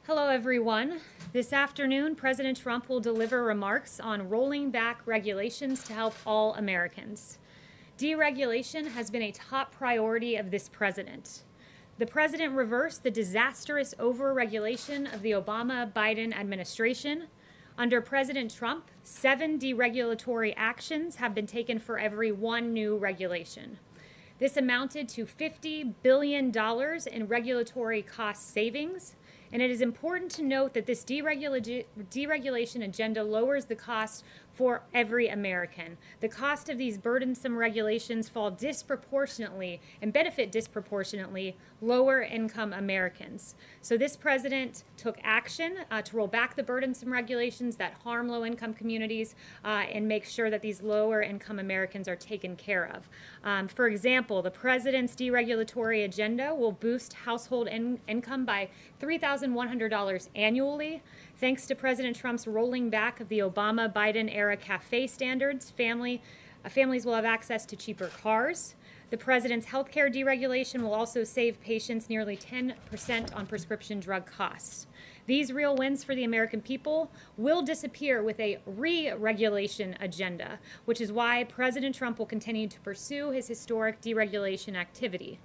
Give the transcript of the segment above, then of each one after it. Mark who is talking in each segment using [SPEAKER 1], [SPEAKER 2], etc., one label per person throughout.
[SPEAKER 1] Hello, everyone. This afternoon, President Trump will deliver remarks on rolling back regulations to help all Americans. Deregulation has been a top priority of this president. The president reversed the disastrous overregulation of the Obama-Biden administration. Under President Trump, 7 deregulatory actions have been taken for every 1 new regulation. This amounted to $50 billion in regulatory cost savings. And it is important to note that this deregulation agenda lowers the cost for every American. The cost of these burdensome regulations fall disproportionately and benefit disproportionately lower income Americans. So this president took action to roll back the burdensome regulations that harm low income communities and make sure that these lower income Americans are taken care of. For example, the president's deregulatory agenda will boost household income by $3,100 annually. Thanks to President Trump's rolling back of the Obama-Biden-era CAFE standards, families will have access to cheaper cars. The president's healthcare deregulation will also save patients nearly 10% on prescription drug costs. These real wins for the American people will disappear with a re-regulation agenda, which is why President Trump will continue to pursue his historic deregulation activity.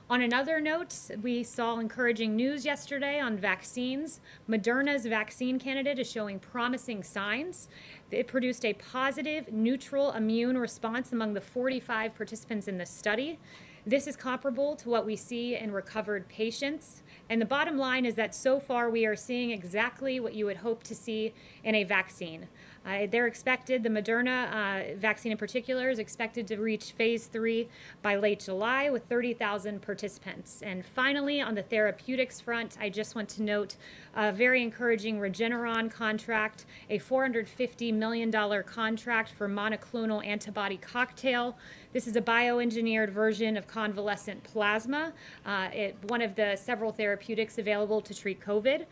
[SPEAKER 1] On another note, we saw encouraging news yesterday on vaccines. Moderna's vaccine candidate is showing promising signs. It produced a positive, neutral immune response among the 45 participants in the study. This is comparable to what we see in recovered patients. And the bottom line is that so far we are seeing exactly what you would hope to see in a vaccine. The Moderna vaccine in particular is expected to reach phase 3 by late July with 30,000 participants. And finally, on the therapeutics front, I just want to note a very encouraging Regeneron contract, a $450 million contract for monoclonal antibody cocktail. This is a bioengineered version of convalescent plasma. One of the several therapeutics available to treat COVID,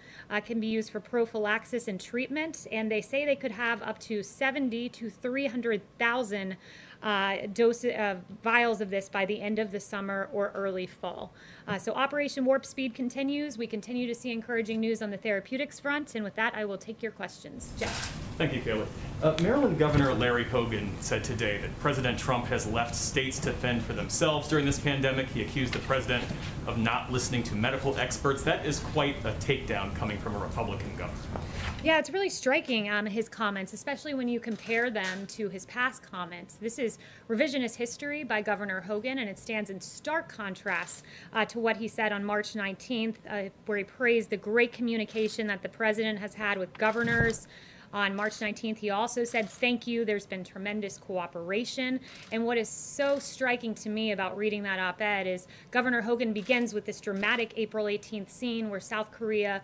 [SPEAKER 1] can be used for prophylaxis and treatment, and they say they could have up to 70 to 300,000 vials of this by the end of the summer or early fall. So Operation Warp Speed continues. We continue to see encouraging news on the therapeutics front, and with that, I will take your questions. Jeff.
[SPEAKER 2] Thank you, Kaylee. Maryland Governor Larry Hogan said today that President Trump has left states to fend for themselves during this pandemic. He accused the president of not listening to medical experts. That is quite a takedown coming from a Republican governor.
[SPEAKER 1] Yeah, it's really striking, his comments, especially when you compare them to his past comments. This is revisionist history by Governor Hogan, and it stands in stark contrast to what he said on March 19th, where he praised the great communication that the president has had with governors. On March 19th, he also said, "Thank you, there's been tremendous cooperation." And what is so striking to me about reading that op-ed is Governor Hogan begins with this dramatic April 18th scene where South Korea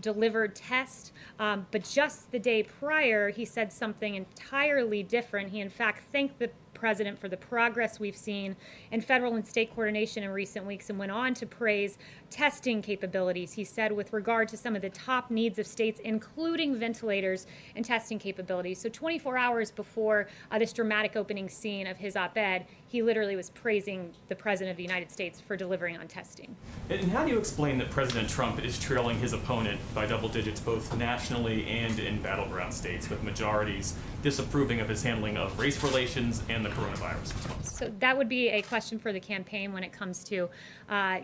[SPEAKER 1] delivered tests, but just the day prior, he said something entirely different. He, in fact, thanked the president for the progress we've seen in federal and state coordination in recent weeks and went on to praise testing capabilities. He said with regard to some of the top needs of states, including ventilators and testing capabilities. So 24 hours before this dramatic opening scene of his op-ed, he literally was praising the president of the United States for delivering on testing.
[SPEAKER 2] And how do you explain that President Trump is trailing his opponent by double digits both nationally and in battleground states, with majorities disapproving of his handling of race relations and the coronavirus response?
[SPEAKER 1] So that would be a question for the campaign when it comes to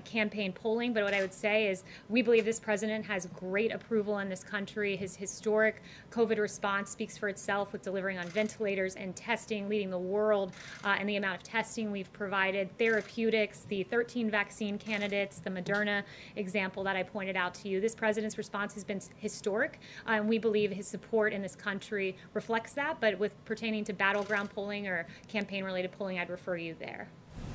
[SPEAKER 1] campaign polling. But what I would say is we believe this president has great approval in this country. His historic COVID response speaks for itself with delivering on ventilators and testing, leading the world in the amount of testing we've provided, therapeutics, the 13 vaccine candidates, the Moderna example that I pointed out to you. This president's response has been historic, and we believe his support in this country reflects that. But with pertaining to battleground polling or campaign-related polling, I'd refer you there.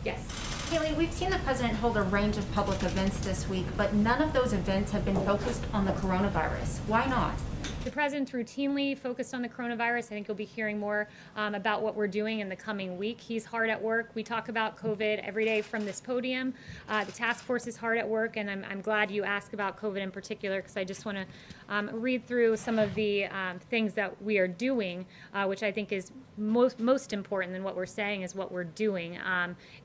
[SPEAKER 1] Yes.
[SPEAKER 3] Kaylee, we've seen the president hold a range of public events this week, but none of those events have been focused on the coronavirus. Why not?
[SPEAKER 1] The president's routinely focused on the coronavirus. I think you'll be hearing more about what we're doing in the coming week. He's hard at work. We talk about COVID every day from this podium. The task force is hard at work, and I'm glad you asked about COVID in particular, because I just want to read through some of the things that we are doing, which I think is most important than what we're saying is what we're doing.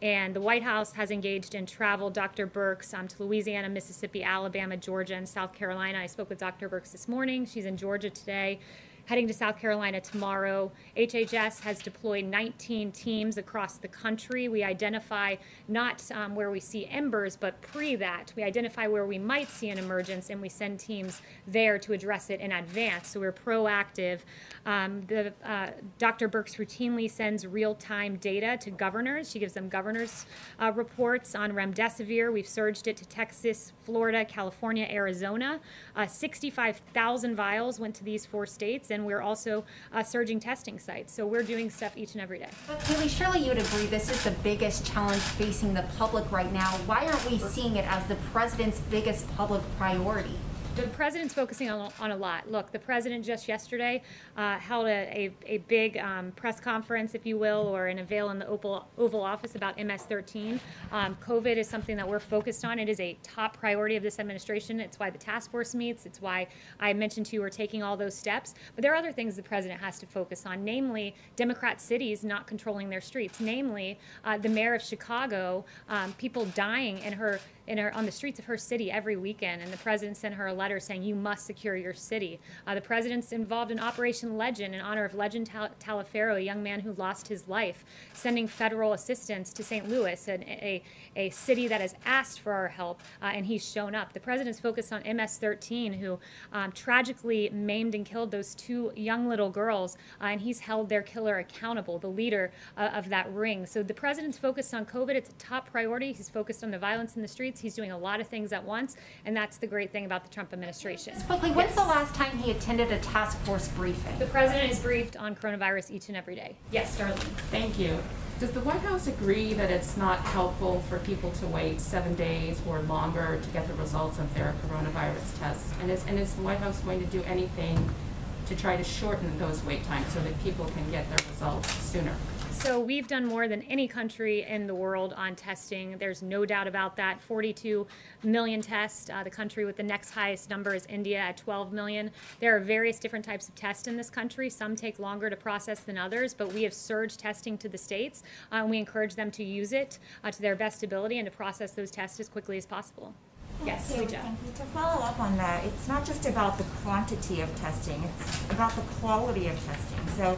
[SPEAKER 1] And the White House has engaged in travel. Dr. Birx to Louisiana, Mississippi, Alabama, Georgia, and South Carolina. I spoke with Dr. Birx this morning. She's in Georgia today, heading to South Carolina tomorrow. HHS has deployed 19 teams across the country. We identify not where we see embers, but pre that. We identify where we might see an emergence, and we send teams there to address it in advance. So we're proactive. Dr. Birx routinely sends real-time data to governors. She gives them governors' reports on remdesivir. We've surged it to Texas, Florida, California, Arizona. 65,000 vials went to these 4 states, and we're also surging testing sites. So we're doing stuff each and every day.
[SPEAKER 3] But Haley, surely you would agree this is the biggest challenge facing the public right now. Why aren't we seeing it as the president's biggest public priority?
[SPEAKER 1] The president's focusing on a lot. Look, the president just yesterday held a big press conference, if you will, or an avail in the Oval Office about MS-13. COVID is something that we're focused on. It is a top priority of this administration. It's why the task force meets. It's why I mentioned to you we're taking all those steps. But there are other things the president has to focus on, namely Democrat cities not controlling their streets, namely the mayor of Chicago, people dying on the streets of her city every weekend, and the president sent her a letter saying you must secure your city. The president's involved in Operation Legend in honor of Legend Taliaferro, a young man who lost his life, sending federal assistance to St. Louis, a city that has asked for our help, and he's shown up. The president's focused on MS-13, who tragically maimed and killed those 2 young little girls, and he's held their killer accountable, the leader of that ring. So the president's focused on COVID. It's a top priority. He's focused on the violence in the streets. He's doing a lot of things at once, and that's the great thing about the Trump administration.
[SPEAKER 3] Quickly, when's the last time he attended a task force briefing?
[SPEAKER 1] The president is briefed on coronavirus each and every day. Yes, Darlene.
[SPEAKER 4] Thank you. Does the White House agree that it's not helpful for people to wait 7 days or longer to get the results of their coronavirus tests? And is the White House going to do anything to try to shorten those wait times so that people can get their results sooner?
[SPEAKER 1] So we've done more than any country in the world on testing. There's no doubt about that. 42 million tests. The country with the next highest number is India at 12 million. There are various different types of tests in this country. Some take longer to process than others, but we have surged testing to the states. We encourage them to use it to their best ability and to process those tests as quickly as possible. Yes,
[SPEAKER 5] Thank you. To follow up on that, it's not just about the quantity of testing, it's about the quality of testing. So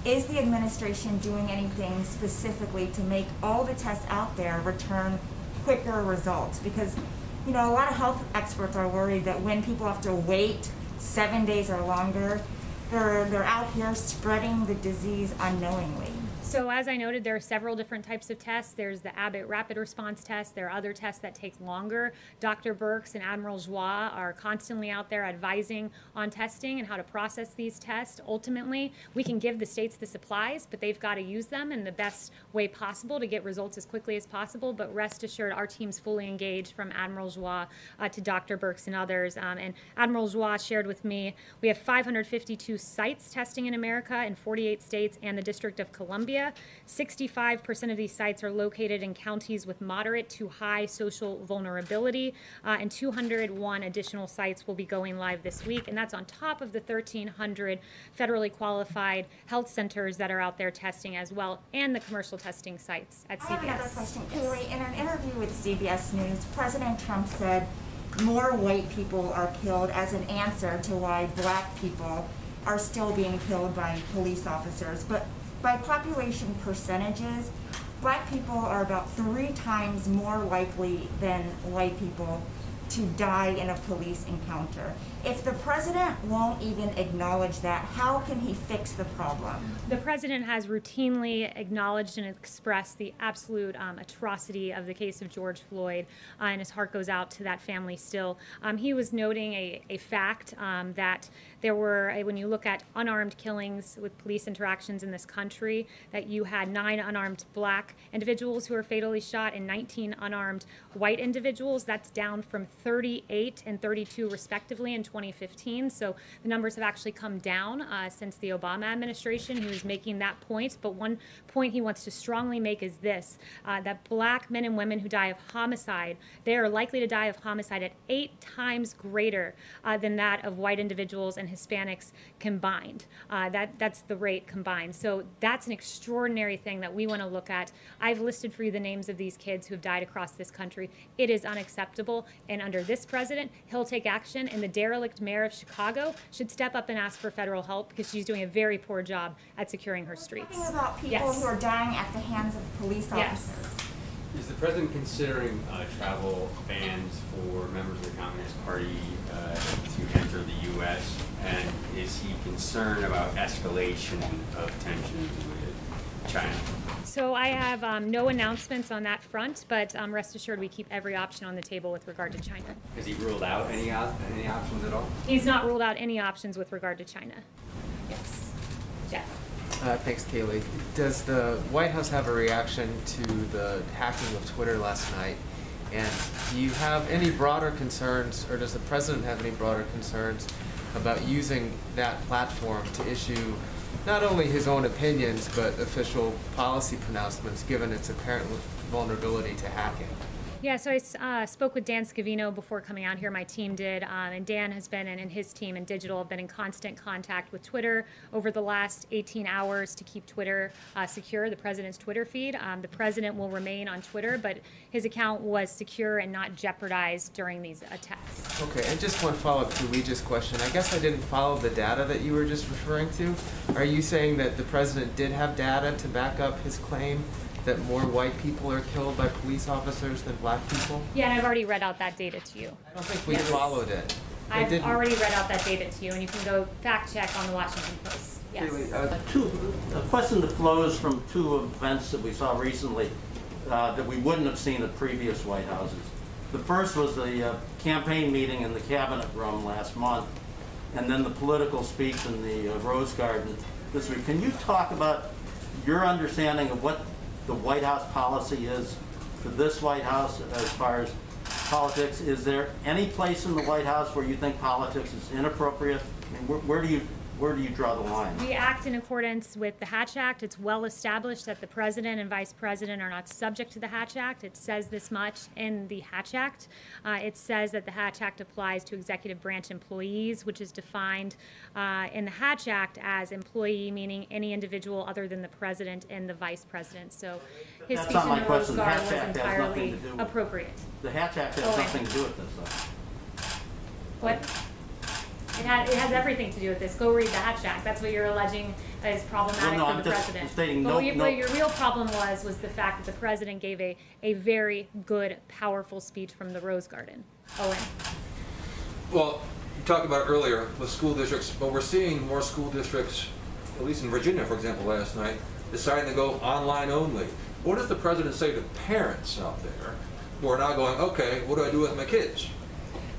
[SPEAKER 5] is the administration doing anything specifically to make all the tests out there return quicker results? Because, you know, a lot of health experts are worried that when people have to wait 7 days or longer, they're out here spreading the disease unknowingly.
[SPEAKER 1] So as I noted, there are several different types of tests. There's the Abbott Rapid Response Test. There are other tests that take longer. Dr. Birx and Admiral Joie are constantly out there advising on testing and how to process these tests. Ultimately, we can give the states the supplies, but they've got to use them in the best way possible to get results as quickly as possible. But rest assured, our team's fully engaged, from Admiral Joie to Dr. Birx and others. And Admiral Joie shared with me, we have 552 sites testing in America in 48 states and the District of Columbia. 65% of these sites are located in counties with moderate to high social vulnerability, and 201 additional sites will be going live this week, and that's on top of the 1,300 federally qualified health centers that are out there testing as well, and the commercial testing sites at CBS.
[SPEAKER 5] I have another question. Hillary, in an interview with CBS News, President Trump said more white people are killed as an answer to why black people are still being killed by police officers. But by population percentages, black people are about 3 times more likely than white people to die in a police encounter. If the president won't even acknowledge that, how can he fix the problem?
[SPEAKER 1] The president has routinely acknowledged and expressed the absolute atrocity of the case of George Floyd, and his heart goes out to that family still. He was noting a fact that there were, when you look at unarmed killings with police interactions in this country, that you had 9 unarmed black individuals who were fatally shot and 19 unarmed white individuals. That's down from 38 and 32 respectively in 2015. So the numbers have actually come down since the Obama administration. He was making that point, but one point he wants to strongly make is this, that black men and women who die of homicide, they are likely to die of homicide at 8 times greater than that of white individuals and Hispanics combined. That's the rate combined. So that's an extraordinary thing that we want to look at. I've listed for you the names of these kids who have died across this country. It is unacceptable, and under this president, he'll take action, and the derelict mayor of Chicago should step up and ask for federal help because she's doing a very poor job at securing her streets.
[SPEAKER 5] Talking about people who are dying at the hands of police officers.
[SPEAKER 6] Is the president considering travel bans for members of the Communist Party to enter the U.S.? And is he concerned about escalation of tensions with China?
[SPEAKER 1] So I have no announcements on that front, but rest assured we keep every option on the table with regard to China.
[SPEAKER 6] Has he ruled out any options at all?
[SPEAKER 1] He's not ruled out any options with regard to China. Yes. Jeff.
[SPEAKER 7] Thanks, Kaylee. Does the White House have a reaction to the hacking of Twitter last night? And do you have any broader concerns, or does the president have any broader concerns about using that platform to issue not only his own opinions, but official policy pronouncements, given its apparent vulnerability to hacking?
[SPEAKER 1] Yeah, so I spoke with Dan Scavino before coming out here. My team did, and Dan has been, and his team in digital have been in constant contact with Twitter over the last 18 hours to keep Twitter secure, the president's Twitter feed. The president will remain on Twitter, but his account was secure and not jeopardized during these attacks.
[SPEAKER 7] Okay, and just one follow-up to Luigi's question. I guess I didn't follow the data that you were just referring to. Are you saying that the president did have data to back up his claim that more white people are killed by police officers than black people?
[SPEAKER 1] Yeah, and I've already read out that data to you.
[SPEAKER 7] I don't think we followed it.
[SPEAKER 1] I've already read out that data to you, and you can go fact check on the Washington Post. Yes.
[SPEAKER 8] A question that flows from two events that we saw recently that we wouldn't have seen at previous White Houses. The first was the campaign meeting in the cabinet room last month, and then the political speech in the Rose Garden this week. Can you talk about your understanding of what the White House policy is for this White House as far as politics? Is there any place in the White House where you think politics is inappropriate? I mean, where do you draw the line?
[SPEAKER 1] We act in accordance with the Hatch Act. It's well established that the president and vice president are not subject to the Hatch Act. It says this much in the Hatch Act. It says that the Hatch Act applies to executive branch employees, which is defined in the Hatch Act as employee, meaning any individual other than the president and the vice president. So his speech in the Rose Garden was entirely appropriate.
[SPEAKER 8] The Hatch Act has nothing to do with this, though.
[SPEAKER 1] What? It has everything to do with this. Go read the Hatch Act. That's what you're alleging is problematic for the president.
[SPEAKER 8] Just stating
[SPEAKER 1] but what your real problem was the fact that the president gave a very good, powerful speech from the Rose Garden. Owen.
[SPEAKER 9] Well, you talked about it earlier with school districts, but we're seeing more school districts, at least in Virginia, for example, last night, deciding to go online only. What does the president say to parents out there who are now going, okay, what do I do with my kids?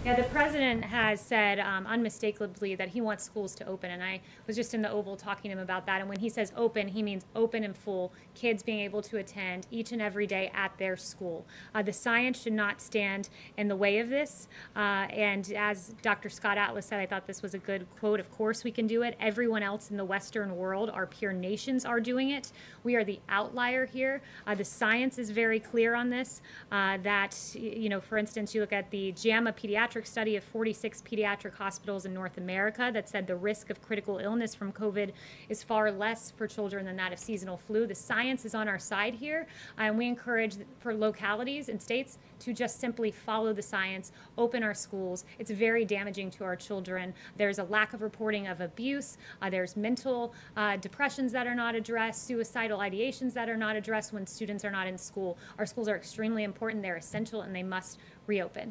[SPEAKER 1] Yeah, the president has said unmistakably that he wants schools to open, and I was just in the Oval talking to him about that. And when he says open, he means open and full, kids being able to attend each and every day at their school. The science should not stand in the way of this. And as Dr. Scott Atlas said, I thought this was a good quote. Of course we can do it. Everyone else in the Western world, our peer nations, are doing it. We are the outlier here. The science is very clear on this. That, you know, for instance, you look at the JAMA pediatric study of 46 pediatric hospitals in North America that said the risk of critical illness from COVID is far less for children than that of seasonal flu. The science is on our side here, and we encourage for localities and states to just simply follow the science, open our schools. It's very damaging to our children. There's a lack of reporting of abuse. There's mental depressions that are not addressed, suicidal ideations that are not addressed when students are not in school. Our schools are extremely important. They're essential, and they must reopen.